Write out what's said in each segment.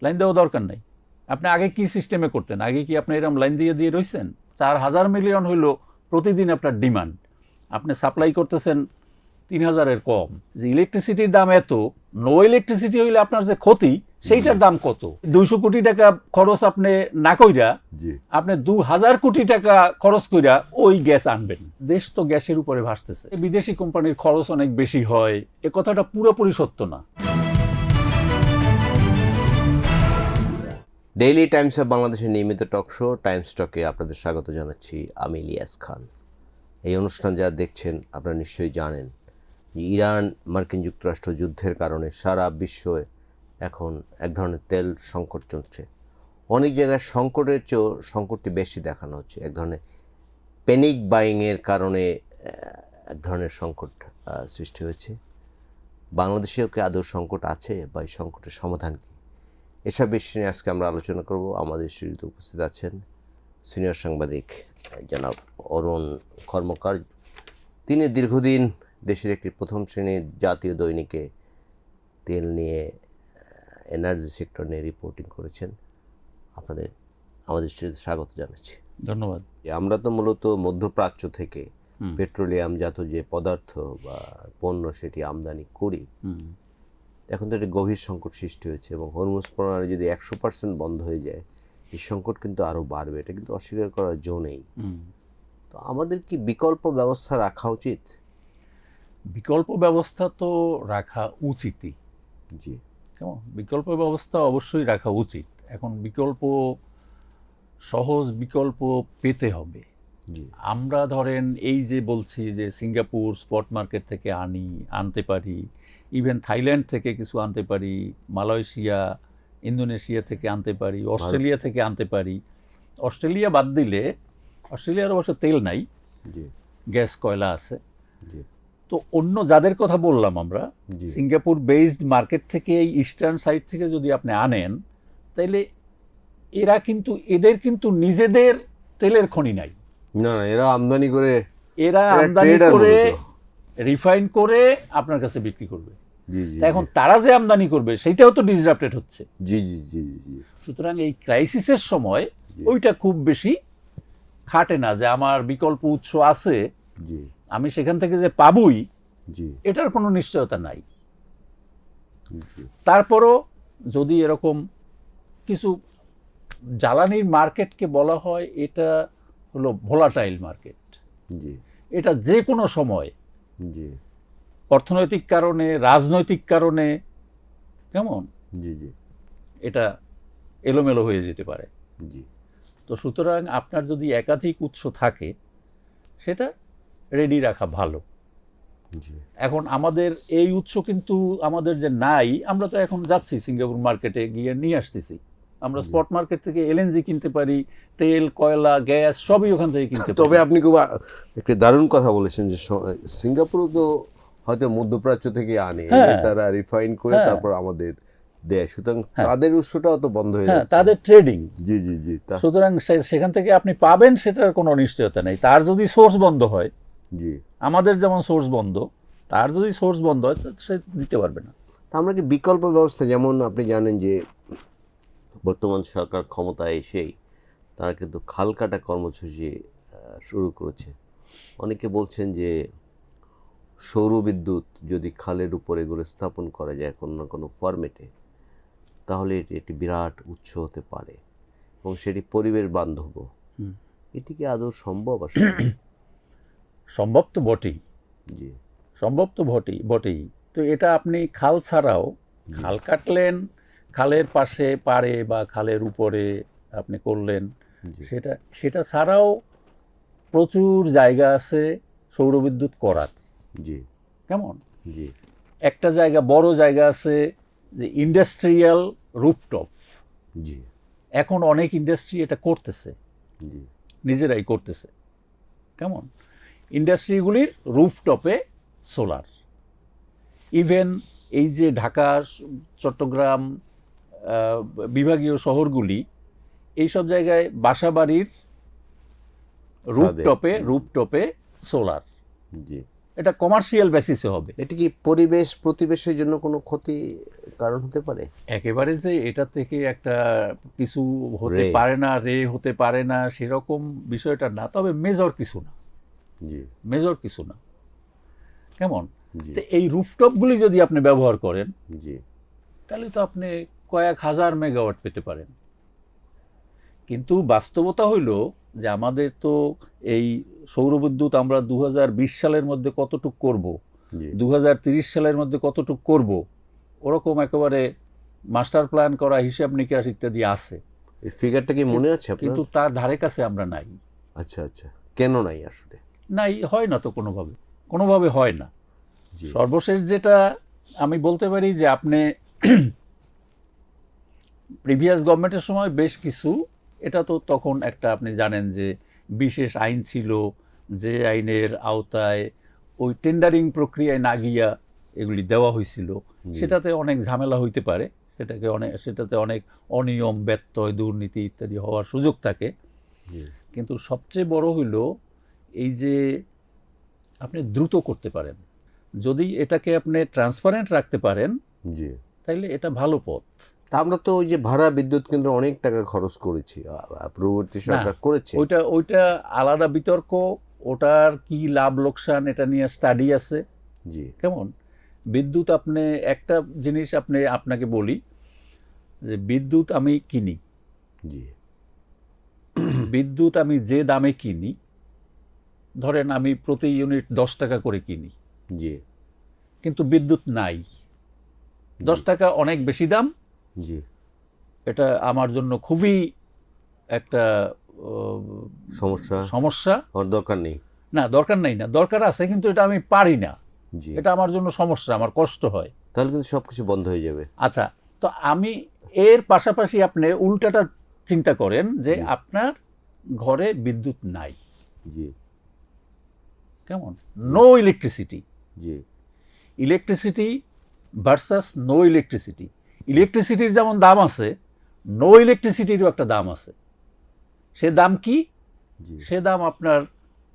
Line দেওয়া দরকার নাই। আপনি আগে কি সিস্টেমে করতেন? আগে কি আপনি এরকম লাইন দিয়ে দিয়ে রইছেন? 4,000 মিলিয়ন হইল প্রতিদিন আপনার ডিমান্ড, আপনি সাপ্লাই করতেছেন 3,000-এর কম। যে ইলেকট্রিসিটির দাম এত, নো ইলেকট্রিসিটি হইলে আপনার যে ক্ষতি, সেইটার দাম কত? 200 কোটি টাকা খরচ আপনি না কইরা আপনি 2,000 কোটি টাকা খরচ কইরা ওই গ্যাস আনবেন। দেশ তো গ্যাসের উপরে ভাসতেছে। বিদেশি কোম্পানির খরচ অনেক বেশি হয়, এ কথাটা পুরোপুরি সত্য না। ডেইলি টাইমস অফ বাংলাদেশের নিয়মিত টক শো টাইমস টকে আপনাদের স্বাগত জানাচ্ছি। আমি ইলিয়াস খান। এই অনুষ্ঠান যারা দেখছেন আপনারা নিশ্চয়ই জানেন যে ইরান মার্কিন যুক্তরাষ্ট্র যুদ্ধের কারণে সারা বিশ্বে এখন এক ধরনের তেল সংকট চলছে। অনেক জায়গায় সংকটের চেয়েও সংকটটি বেশি দেখানো হচ্ছে। এক ধরনের প্যানিক বাইংয়ের কারণে এক ধরনের সংকট সৃষ্টি হয়েছে। বাংলাদেশেও কি আদৌ সংকট আছে বা এই সংকটের সমাধান কী, এসব বিষয় নিয়ে আজকে আমরা আলোচনা করব। আমাদের স্টুডিওতে উপস্থিত আছেন সিনিয়র সাংবাদিক জনাব অরুণ কর্মকার। তিনি দীর্ঘদিন দেশের একটি প্রথম শ্রেণীর জাতীয় দৈনিকে তেল নিয়ে, এনার্জি সেক্টর নিয়ে রিপোর্টিং করেছেন। আমাদের স্টুডিওতে স্বাগত জানাচ্ছি। ধন্যবাদ। আমরা তো মূলত মধ্যপ্রাচ্য থেকে পেট্রোলিয়াম জাত যে পদার্থ বা পণ্য সেটি আমদানি করি। এখন তো একটা গভীর সংকট সৃষ্টি হয়েছে এবং হরমুজ প্রণালী যদি 100% বন্ধ হয়ে যায়, এই সংকট কিন্তু আরও বাড়বে। এটা কিন্তু অস্বীকার করার জো নেই। তো আমাদের কি বিকল্প ব্যবস্থা রাখা উচিত? বিকল্প ব্যবস্থা তো রাখা উচিতই। জি, কেমন? বিকল্প ব্যবস্থা অবশ্যই রাখা উচিত। এখন সহজ বিকল্প পেতে হবে। আমরা ধরেন এই যে বলছি যে সিঙ্গাপুর স্পট মার্কেট থেকে আনতে পারি, ইভেন থাইল্যান্ড থেকে কিছু আনতে পারি, মালয়েশিয়া, ইন্দোনেশিয়া থেকে আনতে পারি, অস্ট্রেলিয়া থেকে আনতে পারি। অস্ট্রেলিয়া বাদ দিলে, অস্ট্রেলিয়ার অবশ্য তেল নাই, গ্যাস কয়লা আছে। তো অন্য যাদের কথা বললাম আমরা, সিঙ্গাপুর বেসড মার্কেট থেকে, এই ইস্টার্ন সাইড থেকে যদি আপনি আনেন, তাইলে এদের কিন্তু নিজেদের তেলের খনি নাই। না, এরা আমদানি করে রিফাইন করে আপনার কাছে বিক্রি করবে। এখন তারা যে আমদানি করবে সেটাও তো ডিসরাপ্টেড হচ্ছে। সুতরাং এই ক্রাইসিসের সময় ওইটা খুব বেশি খাটে না যে আমার বিকল্প উৎস আছে, আমি সেখান থেকে যে পাবই, এটার কোনো নিশ্চয়তা নাই। তারপরও যদি এরকম কিছু জ্বালানির মার্কেটকে বলা হয়, এটা হলো ভোলাটাইল মার্কেট। এটা যে কোনো সময় অর্থনৈতিক কারণে, রাজনৈতিক কারণে, কেমন, এটা এলোমেলো হয়ে যেতে পারে। তো সুতরাং আপনার যদি একাধিক উৎস থাকে, সেটা রেডি রাখা ভালো। এখন আমাদের এই উৎস কিন্তু আমাদের যে নাই, আমরা তো এখন যাচ্ছি সিঙ্গাপুর মার্কেটে গিয়ে নিয়ে আসতেছি। আমরা স্পট মার্কেট থেকে এলএনজি কিনতে পারি, তেল, কয়লা, গ্যাস সবই ওখান থেকে কিনতে পারি। তবে আপনি খুব একটা দারুণ কথা বলেছেন যে সিঙ্গাপুর তো হয়তো মধ্যপ্রাচ্য থেকে আনে, তারা রিফাইন করে তারপর আমাদের দেয়। সুতরাং তাদের উৎসটাও তো বন্ধ হয়ে যাচ্ছে, তাদের ট্রেডিং। জি। সুতরাং সেখান থেকে আপনি পাবেন সেটার কোনো নিশ্চয়তা নেই। তার যদি সোর্স বন্ধ হয়, আমাদের যেমন সোর্স বন্ধ, তার যদি সোর্স বন্ধ হয়, সে দিতে পারবে না। আমরা কি বিকল্প ব্যবস্থা, যেমন আপনি জানেন যে বর্তমান সরকার ক্ষমতায় এসেই তারা কিন্তু খাল কাটা কর্মসূচি শুরু করেছে। অনেকে বলছেন যে সৌরবিদ্যুৎ যদি খালের উপরে এগুলো স্থাপন করা যায় কোনো না কোনো ফরম্যাটে, তাহলে এটি একটি বিরাট উৎস হতে পারে এবং সেটি পরিবেশ বান্ধব। এটি কি আদৌ সম্ভব? আসলে সম্ভব তো বটেই। সম্ভব তো বটেই। তো এটা আপনি খাল ছাড়াও, খাল কাটলেন, খালের পাশে, পাড়ে বা খালের উপরে আপনি করলেন, সেটা ছাড়াও প্রচুর জায়গা আছে সৌরবিদ্যুৎ করার। কেমন? একটা বড় জায়গা আছে যে ইন্ডাস্ট্রিয়াল রুফটপ। এখন অনেক ইন্ডাস্ট্রি এটা করতেছে, নিজেরাই করতেছে। কেমন? ইন্ডাস্ট্রিগুলির রুফটপে সোলার। ইভেন এই যে ঢাকা, চট্টগ্রাম বিভাগীয় শহরগুলি, এইসব জায়গায় বাসাবাড়ির রুফটপে সোলার। এটা কমার্শিয়াল বেসিসে হবে। এটা কি পরিবেশ প্রতিবেশের জন্য কোনো ক্ষতি কারণ হতে পারে? একেবারে যে এটা থেকে একটা কিছু হতে রে। পারে না, রে হতে পারে না, সেরকম বিষয়টা না, তবে মেজর কিছু না, জি মেজর কিছু না। কেমন? জি তো এই রুফটপগুলি যদি আপনি ব্যবহার করেন জি তাহলে তো আপনি কয়েক হাজার মেগাওয়াট পেতে পারেন। কিন্তু বাস্তবতা হইল যে আমাদের তো এই সৌরবিদ্যুৎ আমরা 2020 সালের মধ্যে কতটুক করব, জি 2030 সালের মধ্যে কতটুক করব, ওরকম একেবারে মাস্টার প্ল্যান করা, হিসাব নিকাশ ইত্যাদি আছে, এই ফিগারটা কি মনে আছে আপনার? কিন্তু তার ধারে কাছে আমরা নাই। আচ্ছা আচ্ছা, কেন নাই আসলে? নাই, হয় না তো, কোনোভাবে হয় না। জি সর্বশেষ যেটা আমি বলতে পারি যে আপনি প্রিভিয়াস গভর্নমেন্টের সময় বেশ কিছু, এটা তো তখন একটা আপনি জানেন যে বিশেষ আইন ছিল, যে আইনের আওতায় ওই টেন্ডারিং প্রক্রিয়ায় না গিয়া এগুলি দেওয়া হয়েছিল, সেটাতে অনেক ঝামেলা হইতে পারে, সেটাতে অনেক অনিয়ম, ব্যত্যয়, দুর্নীতি ইত্যাদি হওয়ার সুযোগ থাকে। জি কিন্তু সবচেয়ে বড় হইল এই যে আপনি দ্রুত করতে পারেন, যদি এটাকে আপনি ট্রান্সপারেন্ট রাখতে পারেন জি। তাইলে এটা ভালো পথ। তা আমরা তো ওই যে ভাড়া বিদ্যুৎ কেন্দ্র অনেক টাকা খরচ করেছি, পূর্ববর্তী সরকার করেছে। ওইটা আলাদা বিতর্ক, ওটার কি লাভ লোকসান এটা নিয়ে স্টাডি আছে। জি কেমন? বিদ্যুৎ আপনি একটা জিনিস আপনাকে বলি যে বিদ্যুৎ আমি কিনি, জি বিদ্যুৎ আমি যে দামে কিনি, ধরেন আমি প্রতি ইউনিট 10 টাকা করে কিনি, জি কিন্তু বিদ্যুৎ নাই, 10 টাকা অনেক বেশি দাম, জি। এটা আমার জন্য খুবই একটা সমস্যা। আমার দরকার নেই। না, দরকার নাই না, দরকার আছে, কিন্তু এটা আমি পারি না, জি। এটা আমার জন্য সমস্যা, আমার কষ্ট হয়। তাহলে কিন্তু সবকিছু বন্ধ হয়ে যাবে। আচ্ছা, তো আমি এর পাশাপাশি আপনি উল্টাটা চিন্তা করেন যে আপনার ঘরে বিদ্যুৎ নাই, জি কেমন? No electricity. জি ইলেকট্রিসিটি ভার্সাস নো ইলেকট্রিসিটি। ইলেকট্রিসিটির যেমন দাম আছে, নো ইলেকট্রিসিটিরও একটা দাম আছে। সে দাম কি? জি সে দাম আপনার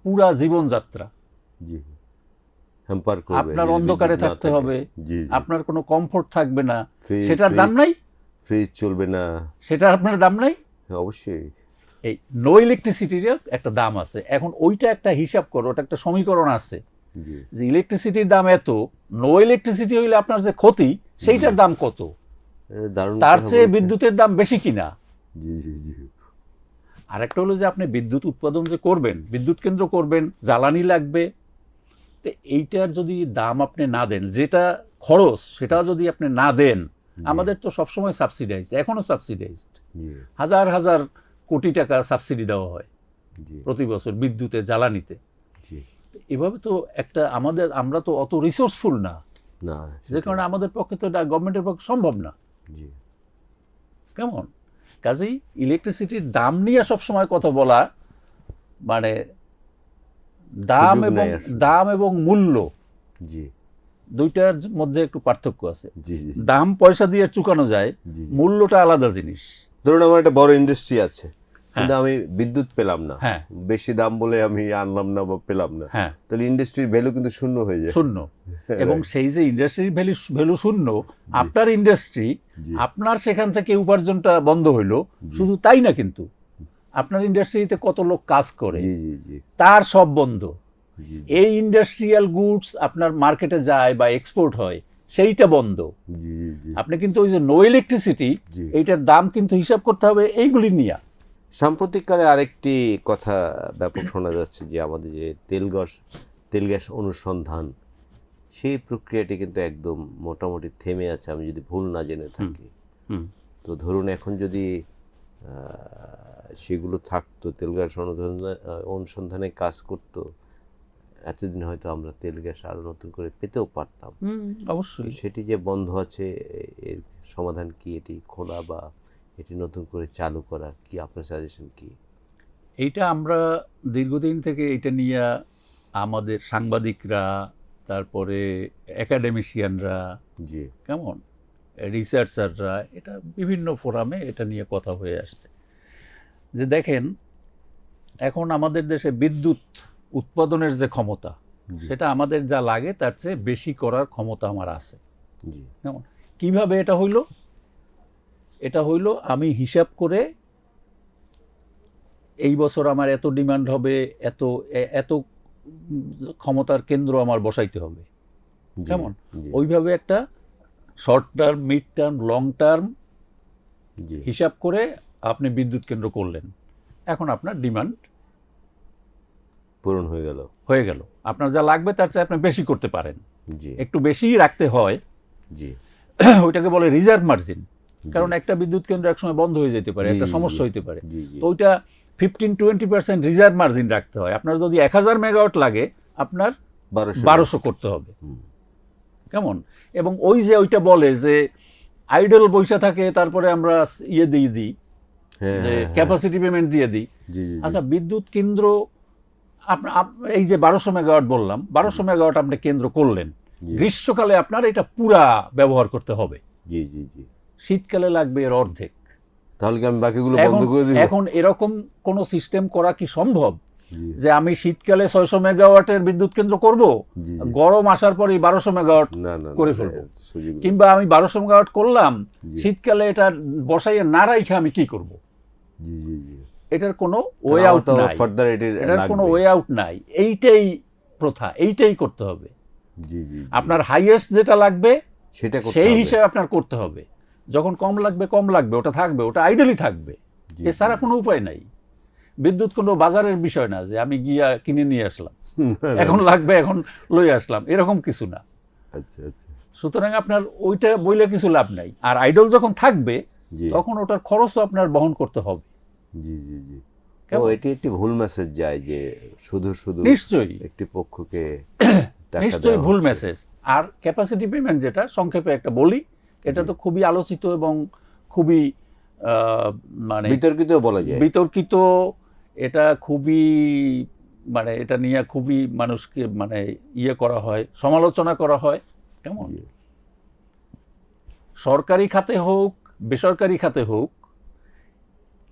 পুরা জীবনযাত্রা। জি হ্যাম্পার করবে, আপনার যদি অন্ধকারে বিদ্যুৎ না থাকতে থাকে। হবে, জি জি। আপনার কোনো কমফোর্ট থাকবে না, ফ্রিজ- সেটার দাম ফ্রিজ- নাই, ফ্রিজ চলবে না। সেটার আপনার দাম নাই। হ্যাঁ, অবশ্যই। এই নো ইলেকট্রিসিটির একটা দাম আছে। এখন ওইটা একটা হিসাব করো, ওটা একটা সমীকরণ আছে জি যে ইলেকট্রিসিটির দাম এত, নো ইলেকট্রিসিটি হইলে আপনার যে ক্ষতি সেইটার দাম কত, এটা দারুণ তার কথা চেয়ে বলেছেন। বিদ্যুতের দাম বেশি কিনা। জি জি জি আরেকটা হলো যে আপনি বিদ্যুৎ উৎপাদন যে করবেন, বিদ্যুৎ কেন্দ্র করবেন, জ্বালানি লাগবে, তো এইটার যদি দাম আপনি না দেন, যেটা খরচ সেটা যদি আপনি না দেন, আমাদের তো সবসময় সাবসিডাইজ, এখনো সাবসিডাইজড, জি হাজার হাজার কোটি টাকা সাবসিডি দেওয়া হয় জি প্রতি বছর বিদ্যুতে, জ্বালানিতে। জি। এভাবে তো আমরা তো অত রিসোর্সফুল না, না, যে কারণে আমাদের পক্ষে তো এটা গভর্নমেন্টের পক্ষে সম্ভব না। জি কেমন? কাজেই ইলেকট্রিসিটির দাম নিয়ে সবসময় কথা বলা মানে সুযোগ নেই আসলে। দাম এবং মূল্য জি দুইটার মধ্যে একটু পার্থক্য আছে। জি জি দাম পয়সা দিয়ে চুকানো যায়, জি। মূল্যটা আলাদা জিনিস। ধরুন আমার একটা বড় ইন্ডাস্ট্রি আছে, কিন্তু আমি বিদ্যুৎ পেলাম না, হ্যাঁ বেশি দাম বলে আমি আনলাম না বা পেলাম না, হ্যাঁ, তাহলে ইন্ডাস্ট্রির ভ্যালু কিন্তু শূন্য হয়ে যায়। শূন্য। এবং সেই যে ইন্ডাস্ট্রির ভ্যালু শূন্য, আপনার ইন্ডাস্ট্রি, জি। আপনার সেখান থেকে উপার্জনটা বন্ধ হইলো। শুধু তাই না, কিন্তু আপনার ইন্ডাস্ট্রিতে কত লোক কাজ করে, জি জি জি তার সব বন্ধ। জি এই ইন্ডাস্ট্রিয়াল গুডস আপনার মার্কেটে যায় বা এক্সপোর্ট হয়, সেইটা বন্ধ। জি জি। আপনি কিন্তু ওই যে নো ইলেকট্রিসিটি, জি। এইটার দাম কিন্তু হিসাব করতে হবে এইগুলি নিয়ে। সাম্প্রতিককালে আরেকটি কথা ব্যাপক শোনা যাচ্ছে যে আমাদের যে তেল গ্যাস অনুসন্ধান, সেই প্রক্রিয়াটি কিন্তু একদম মোটামুটি থেমে আছে, আমি যদি ভুল না জেনে থাকি। তো ধরুন এখন যদি সেগুলো থাকতো, তেল গ্যাস অনুসন্ধানে কাজ করতো, এতদিন হয়তো আমরা তেল গ্যাস আরও নতুন করে পেতেও পারতাম। অবশ্যই। সেটি যে বন্ধ আছে, এর সমাধান কি? এটি খোলা বা এটি নতুন করে চালু করা, কি আপনার সাজেশন কি? এইটা আমরা দীর্ঘদিন থেকে এটা নিয়ে আমাদের সাংবাদিকরা, তারপরে একাডেমিশিয়ানরা, জি কেমন, রিসার্চাররা, এটা বিভিন্ন ফোরামে এটা নিয়ে কথা হয়ে আসছে যে দেখেন, এখন আমাদের দেশে বিদ্যুৎ উৎপাদনের যে ক্ষমতা, সেটা আমাদের যা লাগে তার চেয়ে বেশি করার ক্ষমতা আমার আছে। জি কেমন? কিভাবে এটা হইল? এটা হইল আমি হিসাব করে এই বছর আমার এত ডিমান্ড হবে, এত এত ক্ষমতার কেন্দ্র আমার বসাইতে হবে। জি, কেমন? জি, ওইভাবে একটা short term, mid term, long term জি হিসাব করে আপনি বিদ্যুৎ কেন্দ্র করলেন। এখন আপনার ডিমান্ড পূরণ হয়ে গেল। হয়ে গেল। আপনার যা লাগবে তার চেয়ে আপনি বেশি করতে পারেন। জি একটু বেশিই রাখতে হয়, জি ওইটাকে বলে রিজার্ভ মার্জিন। কারণ একটা বিদ্যুৎ কেন্দ্র একসময় বন্ধ হয়ে যেতে পারে, জি, একটা জি, সমস্যা জি। হইতে পারে। জি জি তো ওইটা 15-20% রিজার্ভ মার্জিন রাখতে হয়। আপনার যদি 1000 মেগাওয়াট লাগে, আপনার 1200 করতে হবে। কেমন? এবং ওই যে ওইটা বলে যে আইডল বৈশা থাকে, তারপরে আমরা ইয়ে দিয়ে দিই, হ্যাঁ যে হ্যাঁ, ক্যাপাসিটি পেমেন্ট দিয়ে দিই। জি জি আচ্ছা, বিদ্যুৎ কেন্দ্র এই যে 1200 মেগাওয়াট বললাম, 1200 মেগাওয়াট আপনি কেন্দ্র করলেন, জি গ্রীষ্মকালে আপনার এটা পুরা ব্যবহার করতে হবে, জি জি জি শীতকালে লাগবে এর অর্ধেক। তাহলে কি আমি বাকিগুলো এখন বন্ধ করে দিব? এখন এরকম কোন সিস্টেম করা কি সম্ভব জি যে আমি শীতকালে 600 মেগাওয়াটের বিদ্যুৎ কেন্দ্র করব, জি, জি। গরম আসার পরেই 1200 মেগাওয়াট না না করে না, ফেলবো? না, সুযোগ নেই। কিংবা আমি 1200 মেগাওয়াট করলাম, জি। শীতকালে এটা বসাইয়ে না রাইখে আমি কি করব? জি জি জি এটার কোনো ওয়ে কারণ আউট আমার তো নাই, ফার্দার এটির এটার কোনো লাগবে। ওয়ে আউট নাই। এইটাই প্রথা, এইটাই করতে হবে। জি জি জি। আপনার হাইয়েস্ট যেটা লাগবে সেটা করতে সেই হবে। হিসেবে আপনার করতে হবে। যখন কম লাগবে কম লাগবে, ওটা থাকবে, ওটা আইডেলি থাকবে। জি, এছাড়া কোনো উপায় নাই। বিদ্যুৎ কোনো বাজারের বিষয় না যে আমি গিয়া কিনে নিয়ে আসলাম, এখন লাগবে এখন লই আসলাম, এরকম কিছু না। আচ্ছা আচ্ছা সুতরাং আপনার ওইটা বইলে কিছু লাভ নাই। আর আইডল যখন থাকবে, জি তখন ওটার খরচও আপনার বহন করতে হবে। জি জি জি ও কেমন? এটি একটি ভুল মেসেজ যায় যে শুধু শুধু নিশ্চয়ই, একটি পক্ষকে টাকা নিশ্চয়ই দেওয়া ভুল হচ্ছে। মেসেজ। আর ক্যাপাসিটি পেমেন্ট যেটা, সংক্ষেপে একটা বলি, এটা তো খুবই আলোচিত এবং খুবই মানে বিতর্কিত বলা যায়। বিতর্কিত। এটা খুবই মানে এটা নিয়ে খুবই মানুষকে মানে ইয়ে করা হয়, সমালোচনা করা হয়। কেমন? জি সরকারি খাতে হোক, বেসরকারি খাতে হোক,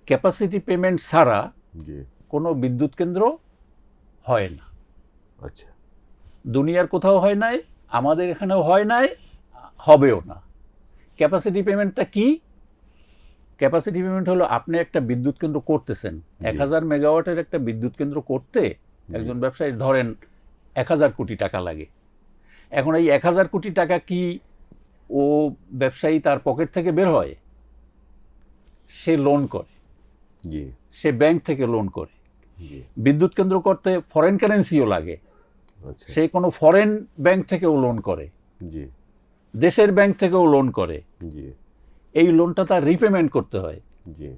ক্যাপাসিটি পেমেন্ট ছাড়া জি কোনো বিদ্যুৎ কেন্দ্র হয় না। আচ্ছা দুনিয়ার কোথাও হয় নাই, আমাদের এখানেও হয় নাই, হবেও না। ক্যাপাসিটি পেমেন্টটা কি? ক্যাপাসিটি পেমেন্ট হলো আপনি একটা বিদ্যুৎ কেন্দ্র করতেছেন, 1000 মেগাওয়াটের একটা বিদ্যুৎ কেন্দ্র করতে একজন ব্যবসায়ী ধরেন 1000 কোটি টাকা লাগে। এখন এই 1000 কোটি টাকা কি ও ব্যবসায়ী তার পকেট থেকে বের হয়? সে লোন করে, জি সে ব্যাংক থেকে লোন করে। জি বিদ্যুৎ কেন্দ্র করতে ফরেন কারেন্সিও লাগে, আচ্ছা সে কোনো ফরেন ব্যাংক থেকেও লোন করে, জি দেশের ব্যাংক থেকেও লোন করে। জি এই লোনটা তার রিপেমেন্ট করতে হয়। জি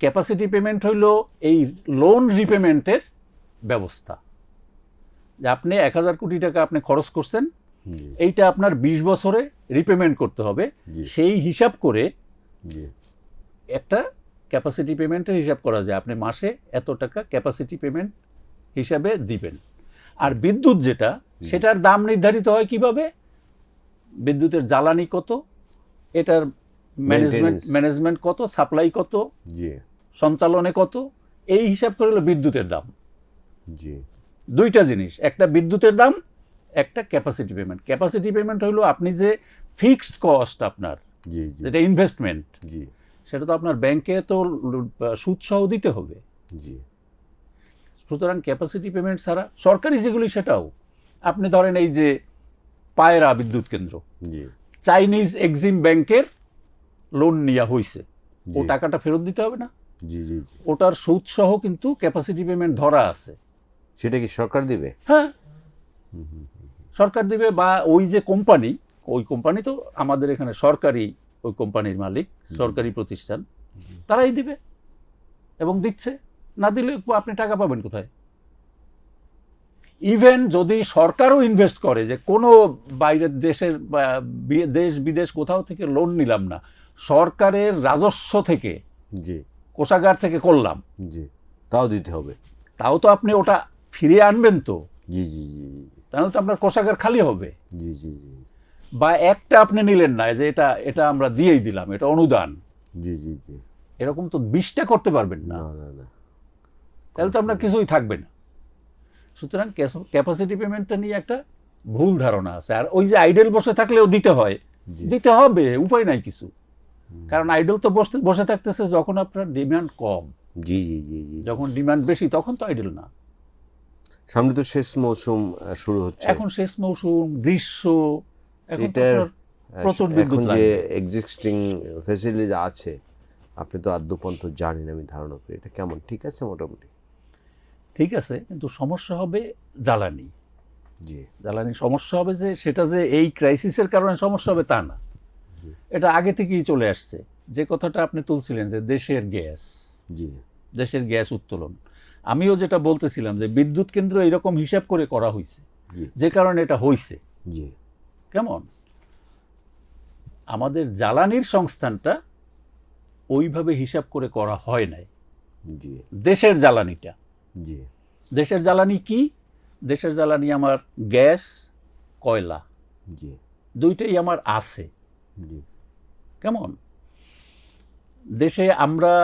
ক্যাপাসিটি পেমেন্ট হইল এই লোন রিপেমেন্টের ব্যবস্থা। যে আপনি 1000 কোটি টাকা আপনি খরচ করছেন, জি এইটা আপনার 20 বছরে রিপেমেন্ট করতে হবে। জি। সেই হিসাব করে জি একটা ক্যাপাসিটি পেমেন্টের হিসাব করা যায়, আপনি মাসে এত টাকা ক্যাপাসিটি পেমেন্ট হিসাবে দিবেন। আর বিদ্যুৎ যেটা, সেটার দাম নির্ধারিত হয় কিভাবে? বিদ্যুতের জ্বালানি কত, এটার ম্যানেজমেন্ট কত, সাপ্লাই কত, জি সঞ্চালনে কত, এই হিসাব করে হলো বিদ্যুতের দাম। জি দুইটা জিনিস, একটা বিদ্যুতের দাম, একটা ক্যাপাসিটি পেমেন্ট। ক্যাপাসিটি পেমেন্ট হলো আপনি যে ফিক্সড কস্ট আপনার, জি জি যেটা ইনভেস্টমেন্ট, জি সেটা তো আপনার ব্যাংকে তো সুদ সহ দিতে হবে। জি সুতরাং ক্যাপাসিটি পেমেন্ট ছাড়া সরকারি যেগুলি, সেটাও আপনি ধরেন এই যে পায়রা বিদ্যুৎ কেন্দ্র, জি চাইনিজ এক্সিম ব্যাংকের লোন নেওয়া হয়েছে, ও জি। টাকাটা ফেরত দিতে হবে না? জি জি ওটার সুদ সহ কিন্তু ক্যাপাসিটি পেমেন্ট ধরা আছে। সেটা কি সরকার দিবে? হ্যাঁ, সরকার দিবে, বা ওই যে কোম্পানি, ওই কোম্পানি তো আমাদের এখানে সরকারি, ওই কোম্পানির মালিক সরকারি প্রতিষ্ঠান, তারাই দিবে এবং দিচ্ছে। না দিলে আপনি টাকা পাবেন কোথায়? ইভেন যদি সরকারও ইনভেস্ট করে, যে কোনো বাইরের দেশের দেশ বিদেশ কোথাও থেকে লোন নিলাম না, সরকারের রাজস্ব থেকে, জি কোষাগার থেকে করলাম, জি তাও দিতে হবে। তাও তো আপনি ওটা ফিরিয়ে আনবেন তো, জি জি জি তাহলে তো আপনার কোষাগার খালি হবে। জি জি জি বা একটা আপনি নিলেন না যে এটা আমরা দিয়েই দিলাম, এটা অনুদান, জি জি জি এরকম তো 20টা করতে পারবেন না, না না না তাহলে তো আপনার কিছুই থাকবে না। সুতরাং ক্যাপাসিটি পেমেন্টটা নিয়ে একটা ভুল ধারণা আছে। আর ওই যে আইডল বসে থাকলেও দিতে হয়, দিতে হবে, উপায় নাই কিছু। কারণ আইডল তো বসে থাকতেছে যখন আপনার ডিমান্ড কম। জি জি জি জি। যখন ডিমান্ড বেশি তখন তো আইডল না। সামনে তো শেষ মৌসুম শুরু হচ্ছে, এখন শেষ মৌসুম, গ্রীষ্ম, এখন তো এটার আপনার প্রচুর বিদ্যুৎ এখন যে লাগবে। এক্সিস্টিং ফ্যাসিলিটি আছে আপনি তো আদ্যপন্ত জানেন, আমি ধারণা করি এটা কেমন, ঠিক আছে মোটামুটি? ঠিক আছে, কিন্তু সমস্যা হবে জ্বালানি। জি জ্বালানি সমস্যা হবে যে সেটা যে এই ক্রাইসিসের কারণে সমস্যা হবে তা না, এটা আগে থেকেই চলে আসছে। যে কথাটা আপনি তুলছিলেন যে দেশের গ্যাস, জি দেশের গ্যাস উত্তোলন, আমিও যেটা বলতেছিলাম যে বিদ্যুৎ কেন্দ্র এরকম হিসাব করে করা হয়েছে, জি যে কারণে এটা হয়েছে। জি কেমন আমাদের জ্বালানির সংস্থানটা ওইভাবে হিসাব করে করা হয় নাই। জি দেশের জ্বালানিটা, জি দেশের জ্বালানি কি? দেশের জ্বালানি আমার গ্যাস, কয়লা, জি দুইটাই আমার আছে। জি কেমন দেশে আমরা,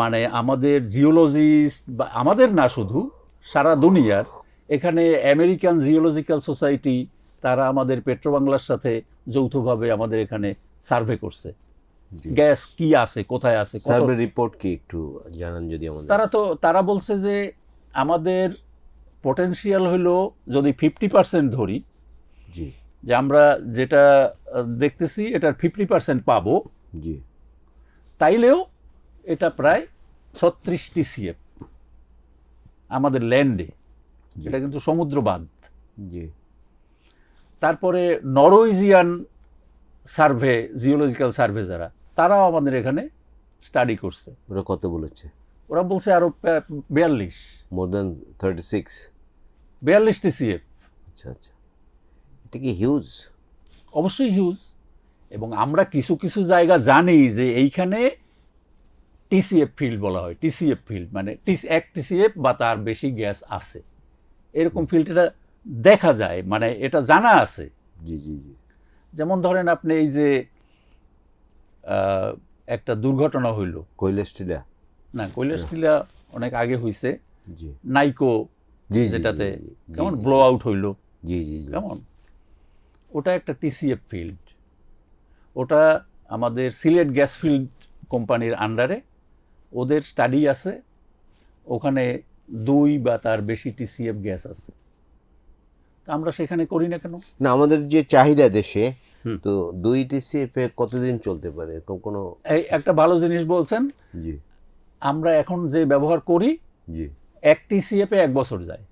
মানে আমাদের জিওলজিস্ট বা আমাদের না, শুধু সারা দুনিয়ার, এখানে আমেরিকান জিওলজিক্যাল সোসাইটি তারা আমাদের পেট্রোবাংলার সাথে যৌথভাবে আমাদের এখানে সার্ভে করছে গ্যাস কি আছে, কোথায় আছে, সার্ভে রিপোর্ট কি একটু জানান যদি আমাদের। তারা বলছে যে আমাদের পটেনশিয়াল হলো, যদি 50% ধরি, জি যে আমরা যেটা দেখতেছি এটার 50% পাবো, জি তাইলেও এটা প্রায় 36 TCF আমাদের ল্যান্ডে। এটা কিন্তু সমুদ্র বাঁধ। জি তারপরে নরওয়েজিয়ান সার্ভে, জিওলজিক্যাল সার্ভে যারা, তারাও আমাদের এখানে স্টাডি করছে। ওরা কত বলেছে? ওরা বলছে আরো 42, মোর দ্যান 36। 42 TCF। আচ্ছা আচ্ছা, এটা কি হিউজ? অবশ্যই হিউজ। এবং আমরা কিছু কিছু জায়গা জানি যে এইখানে টিসিএফ ফিল্ড বলা হয়। টিসিএফ ফিল্ড মানে 1 TCF বা তার বেশি গ্যাস আছে, এরকম ফিল্ড এটা দেখা যায়, মানে এটা জানা আছে। জি জি জি। যেমন ধরেন আপনি এই যে একটা দুর্ঘটনা হইল, কৈলাসটিলা? না, কৈলাসটিলা অনেক আগে হইছে। জি নাইকো জি জি যেটাতে জি, জি, কেমন জি, ব্লো আউট হইল, জি জি জি। কেমন, ওটা একটা টিসিএফ ফিল্ড। ওটা আমাদের সিলেট গ্যাস ফিল্ড কোম্পানির আন্ডারে, ওদের স্টাডি আছে, ওখানে 2 বা তার বেশি TCF গ্যাস আছে। আমরা সেখানে করি না কেন? না, আমাদের যে চাহিদা দেশে, তো 2 TCF কতদিন চলতে পারে এরকম কোনো? এই একটা ভালো জিনিস বলছেন। জি আমরা এখন যে ব্যবহার করি, জি। 1 TCF 1 বছর যায়,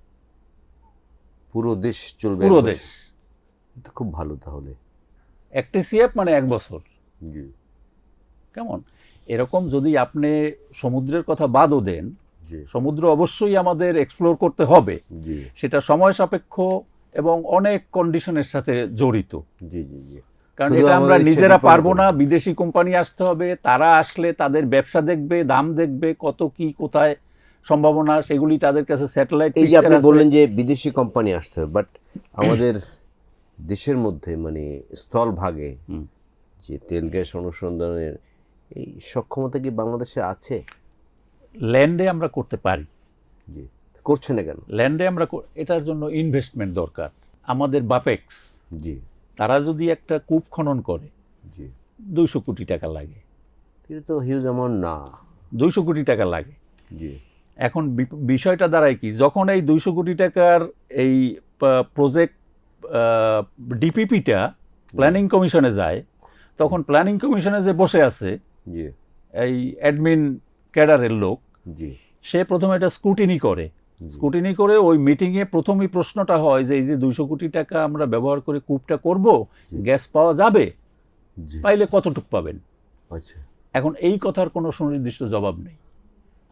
পুরো দেশ চলবে? পুরো এক দেশ। বছর? তো খুব ভালো তাহলে। 1 TCF মানে 1 বছর। জি কেমন এরকম যদি আপনি সমুদ্রের কথা বাদও দেন, জি সমুদ্র অবশ্যই আমাদের এক্সপ্লোর করতে হবে, জি সেটা সময় সাপেক্ষ এবং অনেক কন্ডিশনের সাথে জড়িত। জি জি জি। কারণ শুধু এটা আমরা আমাদের ইচ্ছা নিজেরা depend পারবো করে। না, বিদেশি কোম্পানি আসতে হবে, তারা আসলে তাদের ব্যবসা দেখবে, দাম দেখবে, কত কি কোথায় সম্ভাবনা, সেগুলি তাদের কাছে স্যাটেলাইট এই যে পিকচার আপনি আছে। বললেন যে বিদেশি কোম্পানি আসতে হবে, বাট আমাদের দেশের মধ্যে মানে স্থলভাগে যে তেল গ্যাস অনুসন্ধানের এই সক্ষমতা কি বাংলাদেশে আছে? ল্যান্ডে আমরা করতে পারি। জি, করছে না কেন? ল্যান্ডে আমরা এটার জন্য ইনভেস্টমেন্ট দরকার। আমাদের বাপেক্স জি তারা যদি একটা কূপ খনন করে, জি। 200 কোটি টাকা লাগে। এটা তো হিউজ অ্যামাউন্ট না। 200 কোটি টাকা লাগে। জি এখন বিষয়টা দাঁড়ায় কি, যখন এই 200 কোটি টাকার এই প্রজেক্ট ডিপিপিটা প্ল্যানিং কমিশনে যায়, তখন প্ল্যানিং কমিশনে যে বসে আছে জি এই অ্যাডমিন ক্যাডারের লোক, জি সে প্রথমে এটা স্ক্রুটিনি করে। স্ক্রুটিনি করে ওই মিটিংয়ে প্রথমেই প্রশ্নটা হয় যে এই যে 200 কোটি টাকা আমরা ব্যবহার করে কূপটা করব, গ্যাস পাওয়া যাবে, জি। পাইলে কতটুকু পাবেন? আচ্ছা এখন এই কথার কোনো সুনির্দিষ্ট জবাব নেই।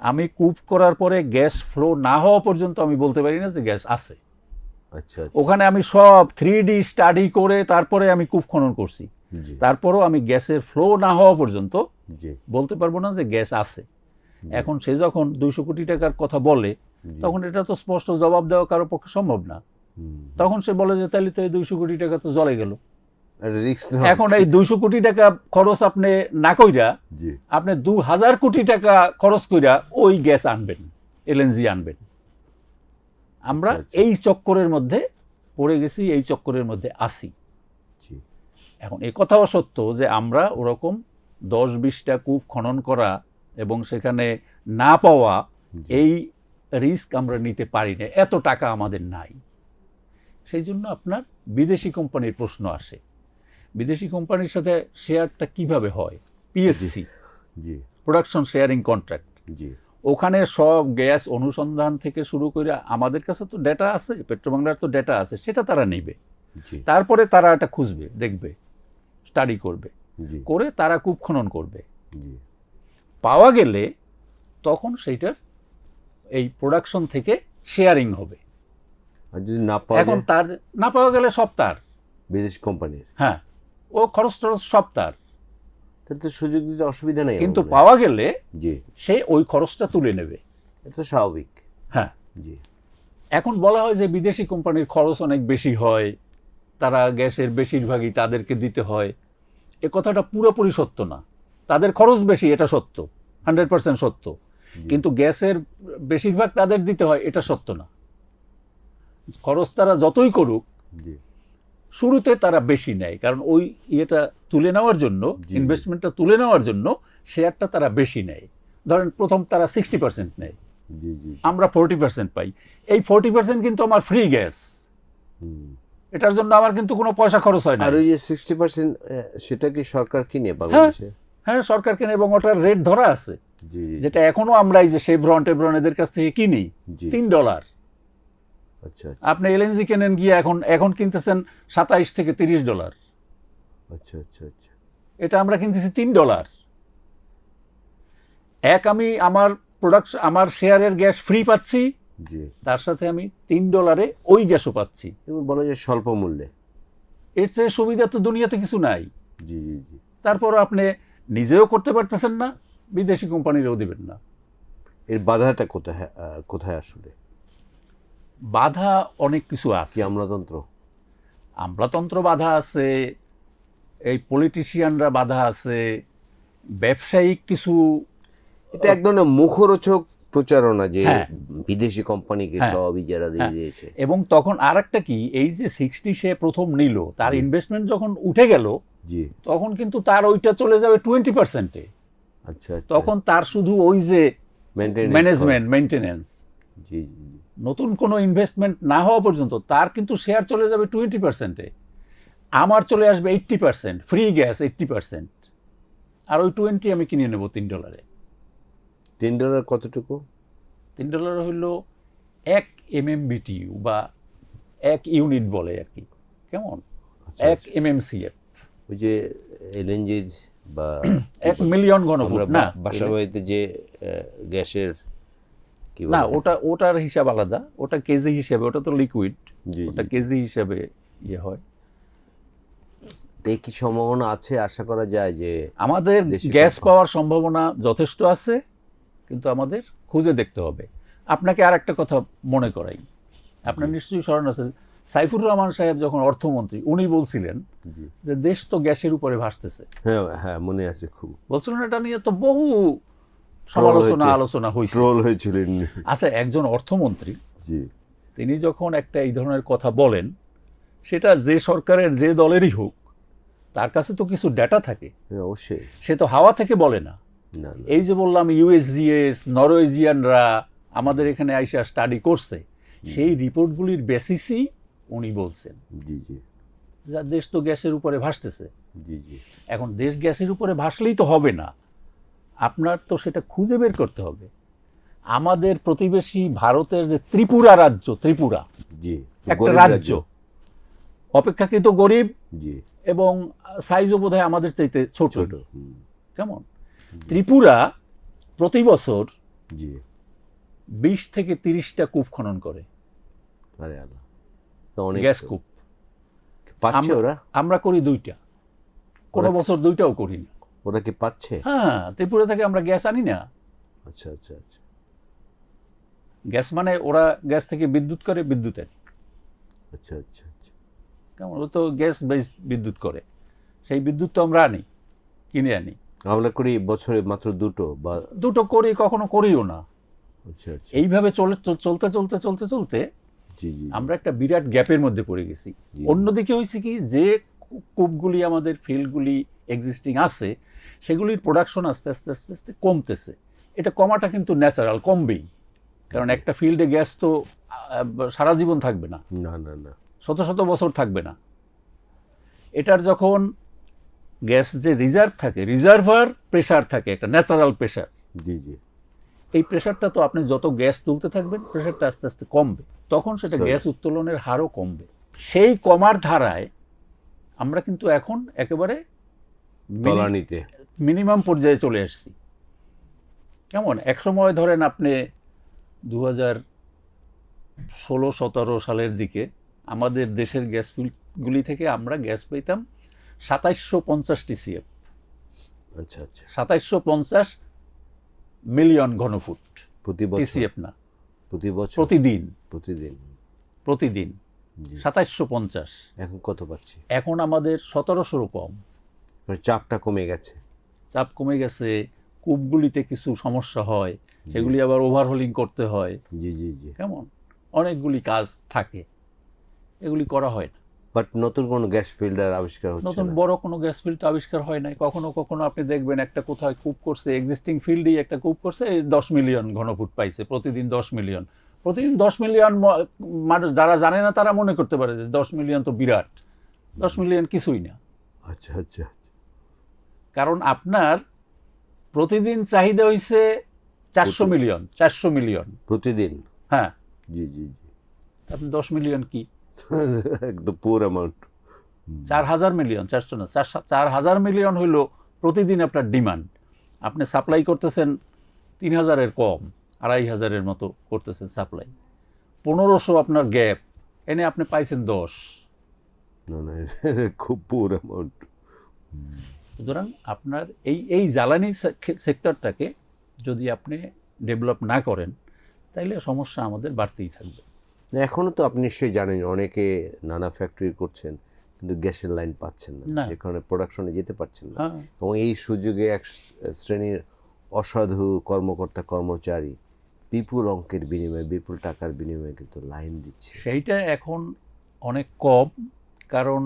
আমি কূপ করার পরে গ্যাস ফ্লো না হওয়া পর্যন্ত আমি বলতে পারি না যে গ্যাস আছে। আচ্ছা। ওখানে আমি সব 3D স্টাডি করে তারপরে আমি কূপ খনন করছি, জি তারপরও আমি গ্যাসের ফ্লো না হওয়া পর্যন্ত জি বলতে পারবো না যে গ্যাস আছে। এখন সে যখন 200 কোটি টাকার কথা বলে, তখন এটা তো স্পষ্ট জবাব দেওয়া কারো পক্ষে সম্ভব না। তখন সে বলে যে তাহলে তো এই 200 কোটি টাকা তো জলে গেল। রিস্ক না। এখন এই 200 কোটি টাকা খরচ আপনি না কইরা, জি আপনি 2000 কোটি টাকা খরচ কইরা ওই গ্যাস আনবেন, এলএনজি আনবেন। আমরা আচ্ছা, আচ্ছা। এই চক্করের মধ্যে পড়ে গেছি, এই চক্করের মধ্যে আসি। জি এখন এই কথাও সত্য যে আমরা ওরকম 10-20টা কূপ খনন করা এবং সেখানে না পাওয়া এই রিস্ক আমরা নিতে পারি না, এত টাকা আমাদের নাই। সেই জন্য আপনার বিদেশি কোম্পানির প্রশ্ন আসে। বিদেশি কোম্পানির সাথে শেয়ারটা কিভাবে হয়? পিএসসি, জি প্রোডাকশন শেয়ারিং কন্ট্রাক্ট। জি ওখানে সব গ্যাস অনুসন্ধান থেকে শুরু করে আমাদের কাছে তো ডেটা আছে, পেট্রোবাংলার তো ডেটা আছে, সেটা তারা নেবে। জি তারপরে তারা এটা খুঁজবে, দেখবে, স্টাডি করবে, জি করে তারা কূপ খনন করবে। জি পাওয়া গেলে তখন সেইটার এই প্রোডাকশন থেকে শেয়ারিং হবে। আর যদি না পাওয়া এখন যায় তার না পাওয়া গেলে সব তার, বিদেশি কোম্পানির, হ্যাঁ, ও খরচ টরচ সব তার। তাহলে তো সুযোগ দিতে অসুবিধা নেই কিন্তু আমার মনে হয়। পাওয়া গেলে জি সে ওই খরচটা তুলে নেবে। এটা তো স্বাভাবিক। হ্যাঁ, জি এখন বলা হয় যে বিদেশি কোম্পানির খরচ অনেক বেশি হয়, তারা গ্যাসের বেশিরভাগই তাদেরকে দিতে হয়। এ কথাটা পুরোপুরি সত্য না। তাদের খরচ বেশি, এটা সত্য, 100% সত্য। কিন্তু গ্যাসের বেশিরভাগ তাদের দিতে হয়, এটা সত্য না। খরচ তারা যতই করুক, জি শুরুতে তারা বেশি নেয়, কারণ ওই ইয়েটা তুলে নেওয়ার জন্য, ইনভেস্টমেন্টটা তুলে নেওয়ার জন্য শেয়ারটা তারা বেশি নেয়। ধরেন প্রথম তারা 60% নেয়, জি জি আমরা 40% পাই। এই 40% কিন্তু আমার ফ্রি গ্যাস, হুম। এটার জন্য আমার কিন্তু কোনো পয়সা খরচ হয় না। আর ওই যে 60% সেটা কি সরকার কিনে বাংলাদেশে? হ্যাঁ, সরকার কেনে এবং ওটার রেট ধরা আছে, জি যেটা এখনো আমরা এই যে শেভরন টেভরন এদের কাছ থেকে কিনি জি $3। আচ্ছা আচ্ছা আপনি এলএনজি কেনেন গিয়ে এখন কিনতেছেন $27 থেকে $30। আচ্ছা আচ্ছা আচ্ছা এটা আমরা কিনতেছি $3। আমি আমার আমার শেয়ারের গ্যাস ফ্রি পাচ্ছি, জি তার সাথে আমি $3 ওই গ্যাসও পাচ্ছি। এবং বলা যায় স্বল্প মূল্যে। এর চেয়ে সুবিধা তো দুনিয়াতে কিছু নাই। জি জি জি তারপর আপনি নিজেও করতে পারতেছেন না, বিদেশি কোম্পানিরও দিবেন না। এর বাধাটা কোথায় কোথায় আসলে? বাধা অনেক কিছু কি আছে। আমলাতন্ত্র? আমলাতন্ত্র বাধা আছে, এই পলিটিশিয়ানরা বাধা আছে, ব্যবসায়িক কিছু। এটা এক ধরনের মুখরোচক প্রচারণা যে হ্যাঁ। বিদেশি কোম্পানিকে হ্যাঁ। সব ইজারা দিয়ে হ্যাঁ। দিয়েছে। এবং তখন আর একটা কি, এই যে 60 সে প্রথম নিল, তার ইনভেস্টমেন্ট যখন উঠে গেল, জি তখন কিন্তু তার ওইটা চলে যাবে 20%-এ। আচ্ছা আচ্ছা তখন তার শুধু ওই যে Maintenance ম্যানেজমেন্ট, মেনটেনেন্স, জি জি জি। নতুন কোনো ইনভেস্টমেন্ট না হওয়া পর্যন্ত তার কিন্তু শেয়ার চলে যাবে 20%-এ। আমার চলে আসবে 80%, ফ্রি গ্যাস 80%, আর ওই 20 আমি কিনে নেব $3। $3 কতটুকু? $3 হইল 1 MMBTU বা 1 ইউনিট বলে আর কি, কেমন, আচ্ছা, 1 MMCF, ওই যে এলএনজির বা 1 মিলিয়ন ঘনফুট আমরা না। বাসা বাড়িতে যে গ্যাসের কি না, বলে? ওটার হিসাব আলাদা, ওটা কেজি হিসেবে, ওটা তো লিকুইড, জি ওটা জি। কেজি হিসেবে ইয়ে হয়। এই কি সম্ভাবনা আছে, আশা করা যায় যে আমাদের দেশি গ্যাস কোম্পানি- পাওয়ার সম্ভাবনা যথেষ্ট আছে, কিন্তু আমাদের খুঁজে দেখতে হবে। আপনাকে আর একটা কথা মনে করাই, আপনার নিশ্চয়ই স্মরণ আছে, সাইফুর রহমান সাহেব যখন অর্থমন্ত্রী, উনি বলছিলেন জি। যে দেশ তো গ্যাসের উপরে ভাসতেছে। হ্যাঁ হ্যাঁ মনে আছে খুব। বলছিলেন, এটা নিয়ে তো বহু সমালোচনা হয়েছে। আলোচনা হয়েছে। ট্রোল হয়েছিলেন। আচ্ছা, একজন অর্থমন্ত্রী জি তিনি যখন একটা এই ধরনের কথা বলেন, সেটা যে সরকারের যে দলেরই হোক, তার কাছে তো কিছু ডেটা থাকে, হ্যাঁ অবশ্যই। সে তো হাওয়া থেকে বলে না। না না এই যে বললাম ইউএসজিএস, নরওয়েজিয়ানরা আমাদের এখানে আইসা স্টাডি করছে, সেই রিপোর্টগুলির বেসিসই উনি বলছেন জি জি যে দেশ তো গ্যাসের উপরে ভাসতেছে। জি জি এখন দেশ গ্যাসের উপরে ভাসলেই তো হবে না, আপনার তো সেটা খুঁজে বের করতে হবে। আমাদের প্রতিবেশী ভারতের যে ত্রিপুরা রাজ্য, ত্রিপুরা জি একটা গরিব রাজ্য, অপেক্ষাকৃত গরিব জি এবং সাইজও বোধহয় আমাদের চাইতে ছোট। ছোট কেমন, ত্রিপুরা প্রতি বছর জি 20 থেকে 30টা কূপ খনন করে, আরে আল্লাহ, তো অনেক গ্যাস কূপ। পাচ্ছে ওরা? আমরা করি 2টা, কোনো বছর 2টাও করি না। ওরা কি পাচ্ছে? হ্যাঁ, ত্রিপুরা থেকে আমরা গ্যাস আনি না। আচ্ছা আচ্ছা আচ্ছা গ্যাস মানে ওরা গ্যাস থেকে বিদ্যুৎ করে, বিদ্যুৎ আনি। আচ্ছা আচ্ছা আচ্ছা কেমন, ও তো গ্যাস বেস বিদ্যুৎ করে, সেই বিদ্যুৎ তো আমরা আনি, কিনে আনি। আমরা করি বছরে মাত্র 2টো বা 2টো করি, কখনো করিও না। আচ্ছা আচ্ছা এইভাবে চলতে চলতে চলতে চলতে জি জি আমরা একটা বিরাট গ্যাপের মধ্যে পড়ে গেছি। জি। অন্যদিকে হয়েছে কি, যে কূপগুলি আমাদের ফিল্ডগুলি এক্সিস্টিং আছে, সেগুলির প্রোডাকশন আস্তে আস্তে আস্তে আস্তে কমতেছে। এটা কমাটা কিন্তু ন্যাচারাল, কমবেই, কারণ একটা ফিল্ডে গ্যাস তো সারা জীবন থাকবে না, না না না, শত শত বছর থাকবে না। এটার যখন গ্যাস যে রিজার্ভ থাকে, রিজার্ভার প্রেসার থাকে, একটা ন্যাচারাল প্রেসার। জি জি। এই প্রেসারটা তো আপনি যত গ্যাস তুলতে থাকবেন, প্রেসারটা আস্তে আস্তে কমবে, তখন সেটা Sorry. গ্যাস উত্তোলনের হারও কমবে। সেই কমার ধারায় আমরা কিন্তু এখন একেবারে তলানিতে। মিনিমাম পর্যায়ে চলে আসছি। কেমন, একসময় ধরেন আপনি 2016-17 সালের দিকে আমাদের দেশের গ্যাস ফিল্ডগুলি থেকে আমরা গ্যাস পেতাম 2750 TCF, আচ্ছা আচ্ছা। 2750 মিলিয়ন ঘনফুট, প্রতি বছর? TCF না, প্রতি বছর? প্রতিদিন, প্রতিদিন। প্রতিদিন জি। 2750। এখন কত পাচ্ছি? এখন আমাদের 1700 কম। মানে চাপটা কমে গেছে। চাপ কমে গেছে, কূপগুলিতে কিছু সমস্যা হয়, সেগুলি আবার ওভারহোলিং করতে হয়। জি জি জি। কেমন, অনেকগুলি কাজ থাকে, এগুলি করা হয় না। বাট নতুন কোনো গ্যাস ফিল্টার আবিষ্কার হচ্ছে নতুন না। বড় কোনো গ্যাস ফিল্ড তো আবিষ্কার হয় নাই। কখনো কখনো আপনি দেখবেন একটা কোথায় কূপ করছে, এক্সিস্টিং ফিল্ডেই একটা কূপ করছে, 10 মিলিয়ন ঘনফুট পাইছে, প্রতিদিন 10 মিলিয়ন। প্রতিদিন 10 মিলিয়ন মানুষ যারা জানে না তারা মনে করতে পারে যে 10 মিলিয়ন তো বিরাট। 10 মিলিয়ন কিছুই না, আচ্ছা আচ্ছা। কারণ আপনার প্রতিদিন চাহিদা হইছে 400 মিলিয়ন, 400 মিলিয়ন প্রতিদিন? হ্যাঁ। জি জি জি। আপনি 10 মিলিয়ন কি, একদম পুর অ্যামাউন্ট। 4000 মিলিয়ন, 400 না, 4000 মিলিয়ন হইল প্রতিদিন আপনার ডিমান্ড। আপনি সাপ্লাই করতেছেন 3000-এর কম, 2500-এর মতো করতেছেন সাপ্লাই। 1500 আপনার গ্যাপ, এনে আপনি পাইছেন 10। না না, খুব পুর অ্যামাউন্ট। সুতরাং আপনার এই জ্বালানি সেক্টরটাকে যদি আপনি ডেভেলপ না করেন, তাইলে সমস্যা আমাদের বাড়তেই থাকবে। এখনো তো আপনি নিশ্চয়ই জানেন অনেকে নানা ফ্যাক্টরি করছেন কিন্তু গ্যাসের লাইন পাচ্ছেন না, না। যে কারণে প্রোডাকশনে যেতে পারছেন না। হ্যাঁ, এবং এই সুযোগে এক শ্রেণীর অসাধু কর্মকর্তা কর্মচারী বিপুল অঙ্কের বিনিময়ে, বিপুল টাকার বিনিময়ে কিন্তু লাইন দিচ্ছে। সেইটা এখন অনেক কম, কারণ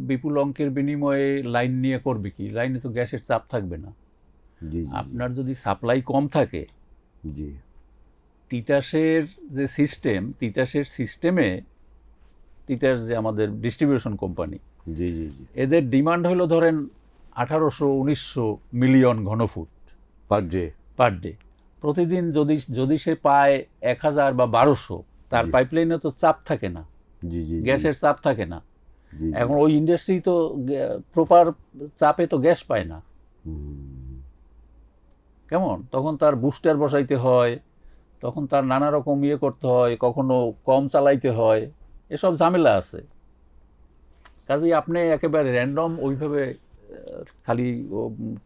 বিপুল অঙ্কের বিনিময়ে লাইন নিয়ে করবে কি, লাইনে তো গ্যাসের চাপ থাকবে না। জি আপনার যদি সাপ্লাই কম থাকে, জি তিতাসের যে সিস্টেম, তিতাসের সিস্টেমে তিতাস যে আমাদের ডিস্ট্রিবিউশন কোম্পানি, জি জি জি। এদের ডিমান্ড হলো ধরেন 1800-1900 মিলিয়ন ঘনফুট পার ডে। Per day. প্রতিদিন যদি সে পায় 1000 বা 1200, তার জি। পাইপলাইনে তো চাপ থাকে না, জি জি জি। গ্যাসের চাপ থাকে না। জি, জি। এখন ওই ইন্ডাস্ট্রি তো প্রপার চাপে তো গ্যাস পায় না। হুম, কেমন, তখন তার বুস্টার বসাইতে হয়, তখন তার নানা রকম করতে হয়, কখনো কম চালাইতে হয়, এসব ঝামেলা আছে। কাজেই আপনি একেবারে র্যান্ডম ওইভাবে খালি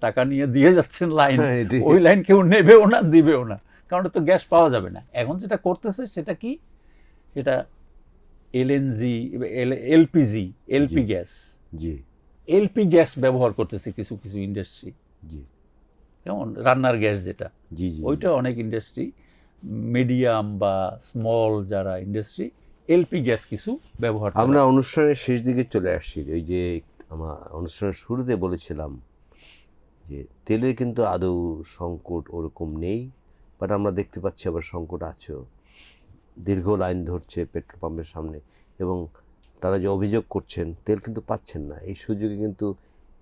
টাকা নিয়ে দিয়ে যাচ্ছেন লাইন, হ্যাঁ, এটাই। ওই লাইন কেউ নেবেও না, দিবেও না, কারণ তো গ্যাস পাওয়া যাবে না। এখন যেটা করতেছে সেটা কি, এটা এলএনজি, এলপিজি, এলপি গ্যাস, জি এলপি গ্যাস ব্যবহার করতেছে কিছু কিছু ইন্ডাস্ট্রি। জি যেমন রান্নার গ্যাস যেটা, জি জি। ওইটা অনেক ইন্ডাস্ট্রি, মিডিয়াম বা স্মল যারা ইন্ডাস্ট্রি, এলপি গ্যাস কিছু ব্যবহার করে। আমরা অনুষ্ঠানের শেষ দিকে চলে আসছি। ওই যে আমার অনুষ্ঠানের শুরুতে বলেছিলাম যে তেলের কিন্তু আদৌ সংকট ওরকম নেই, বাট আমরা দেখতে পাচ্ছি আবার সংকট আছেও। দীর্ঘ লাইন ধরছে পেট্রোল পাম্পের সামনে এবং তারা যে অভিযোগ করছেন তেল কিন্তু পাচ্ছেন না। এই সুযোগে কিন্তু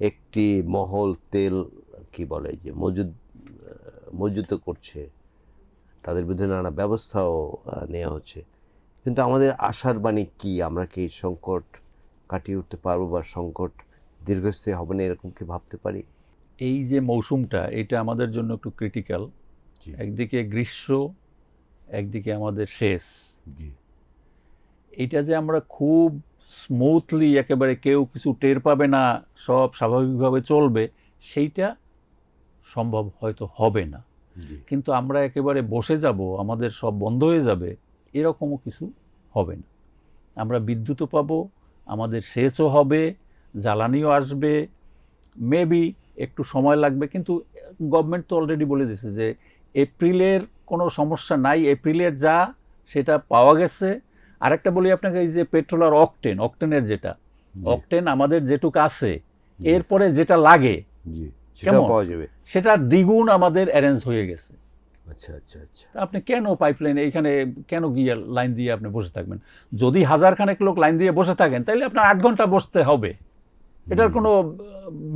একটি মহল তেল কি বলে যে মজুত করছে, তাদের বিরুদ্ধে নানা ব্যবস্থাও নেওয়া হচ্ছে। কিন্তু আমাদের আশার বাণী কি, আমরা কি এই সংকট কাটিয়ে উঠতে পারবো বা সংকট দীর্ঘস্থায়ী হবে না এরকম কি ভাবতে পারি? এই যে মৌসুমটা, এটা আমাদের জন্য একটু ক্রিটিক্যাল। জি একদিকে গ্রীষ্ম, একদিকে আমাদের শেষ। জি এটা যে আমরা খুব স্মুথলি একেবারে কেউ কিছু টের পাবে না, সব স্বাভাবিকভাবে চলবে, সেইটা সম্ভব হয়তো হবে না। জি কিন্তু আমরা একেবারে বসে যাব, আমাদের সব বন্ধ হয়ে যাবে, এরকমও কিছু হবে না। আমরা বিদ্যুৎও পাবো, আমাদের সেচও হবে, জ্বালানিও আসবে, মেবি একটু সময় লাগবে, কিন্তু গভর্নমেন্ট তো অলরেডি বলে দিয়েছে যে এপ্রিলের কোনো সমস্যা নাই, এপ্রিলের যা সেটা পাওয়া গেছে, আরেকটা বলি আপনাকে, এই যে পেট্রোল আর অকটেনের যেটা অকটেন আমাদের যেটুক আছে এরপরে যেটা লাগে জি, সেটাও পাওয়া যাবে। সেটা দ্বিগুণ আমাদের অ্যারেঞ্জ হয়ে গেছে। আচ্ছা আচ্ছা আচ্ছা। আপনি কেন পাইপলাইন এইখানে কেন গিয়ে লাইন দিয়ে আপনি বসে থাকবেন? যদি 1000 খানেক লোক লাইন দিয়ে বসে থাকেন তাহলে আপনার 8 ঘন্টা বসতে হবে, এটার কোনো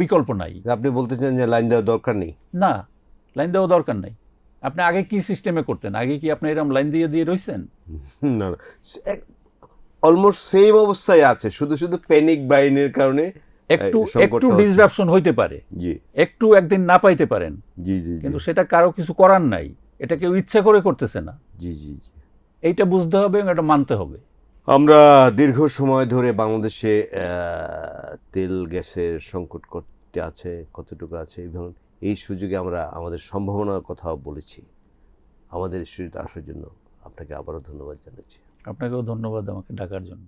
বিকল্প নাই। আপনি বলতে চান যে লাইন দেওয়ার দরকার নেই? না, লাইন দেওয়া দরকার নাই। আপনি আগে কি সিস্টেমে করতেন? আগে কি আপনি এরকম লাইন দিয়ে দিয়ে রইছেন? না না, অলমোস্ট সেম অবস্থায় আছে, শুধু শুধু প্যানিক বাইনের কারণে একটু ডিসরাপশন হইতে পারে, জি একটু একদিন না পাইতে পারেন, জি জি, কিন্তু সেটা কারো কিছু করার নাই, এটা কেউ ইচ্ছা করে করতেছে না। জি জি জি, এইটা বুঝতে হবে এবং এটা মানতে হবে। আমরা দীর্ঘ সময় ধরে বাংলাদেশে তেল গ্যাসের সংকট করতে আছে, কতটুকু আছে, এবং এই সুযোগে আমরা আমাদের সম্ভাবনার কথাও বলেছি। আমাদের স্টুডিওতে আসার জন্য আপনাকে আবারও ধন্যবাদ জানাচ্ছি। আপনাকেও ধন্যবাদ আমাকে ডাকার জন্য।